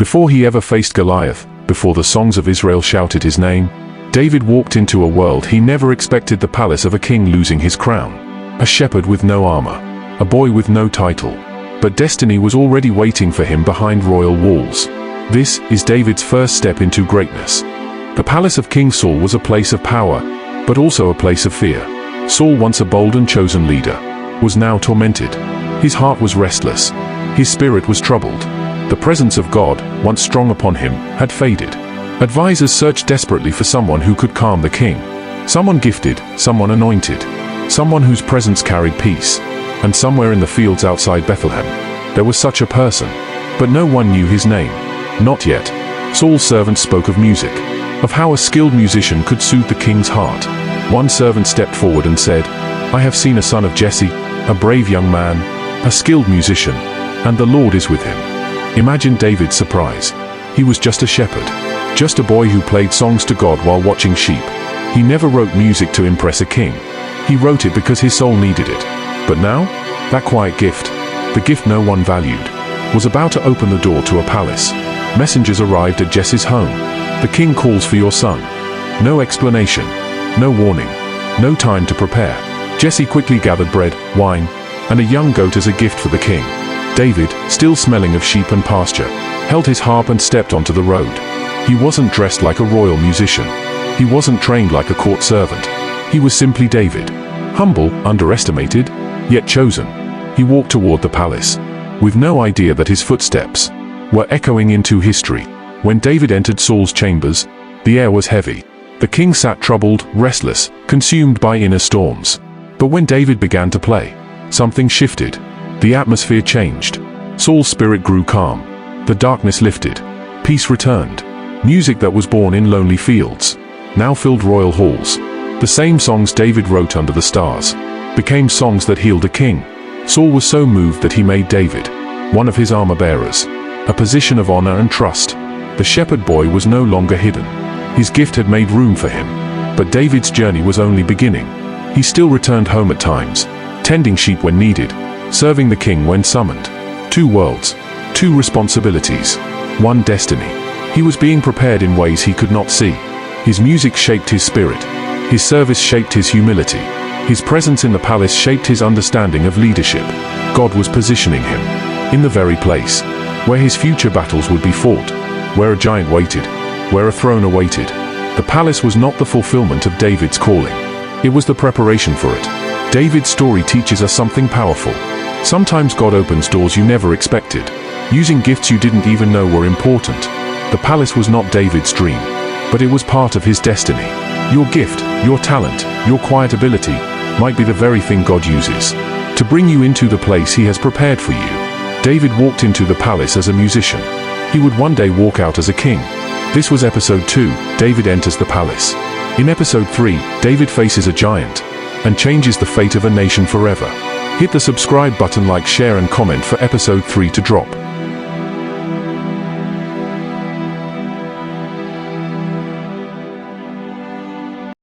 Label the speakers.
Speaker 1: Before he ever faced Goliath, before the songs of Israel shouted his name, David walked into a world he never expected, the palace of a king losing his crown. A shepherd with no armor, a boy with no title, but destiny was already waiting for him behind royal walls. This is David's first step into greatness. The palace of King Saul was a place of power, but also a place of fear. Saul, once a bold and chosen leader, was now tormented. His heart was restless. His spirit was troubled. The presence of God, once strong upon him, had faded. Advisors searched desperately for someone who could calm the king. Someone gifted, someone anointed, someone whose presence carried peace. And somewhere in the fields outside Bethlehem, there was such a person. But no one knew his name. Not yet. Saul's servants spoke of music, of how a skilled musician could soothe the king's heart. One servant stepped forward and said, "I have seen a son of Jesse, a brave young man, a skilled musician, and the Lord is with him." Imagine David's surprise. He was just a shepherd, just a boy who played songs to God while watching sheep. He never wrote music to impress a king. He wrote it because his soul needed it. But now, that quiet gift, the gift no one valued, was about to open the door to a palace. Messengers arrived at Jesse's home. "The king calls for your son." No explanation, no warning, no time to prepare. Jesse quickly gathered bread, wine, and a young goat as a gift for the king. David, still smelling of sheep and pasture, held his harp and stepped onto the road. He wasn't dressed like a royal musician. He wasn't trained like a court servant. He was simply David. Humble, underestimated, yet chosen. He walked toward the palace, with no idea that his footsteps were echoing into history. When David entered Saul's chambers, the air was heavy. The king sat troubled, restless, consumed by inner storms. But when David began to play, something shifted. The atmosphere changed. Saul's spirit grew calm. The darkness lifted. Peace returned. Music that was born in lonely fields now filled royal halls. The same songs David wrote under the stars became songs that healed a king. Saul was so moved that he made David one of his armor-bearers, a position of honor and trust. The shepherd boy was no longer hidden. His gift had made room for him. But David's journey was only beginning. He still returned home at times, tending sheep when needed, serving the king when summoned. Two worlds, two responsibilities, one destiny. He was being prepared in ways he could not see. His music shaped his spirit. His service shaped his humility. His presence in the palace shaped his understanding of leadership. God was positioning him in the very place where his future battles would be fought, where a giant waited, where a throne awaited. The palace was not the fulfillment of David's calling. It was the preparation for it. David's story teaches us something powerful. Sometimes God opens doors you never expected, using gifts you didn't even know were important. The palace was not David's dream, but it was part of his destiny. Your gift, your talent, your quiet ability might be the very thing God uses to bring you into the place he has prepared for you. David walked into the palace as a musician. He would one day walk out as a king. This was episode 2, David enters the palace. In episode 3, David faces a giant and changes the fate of a nation forever. Hit the subscribe button, like, share and comment for episode 3 to drop.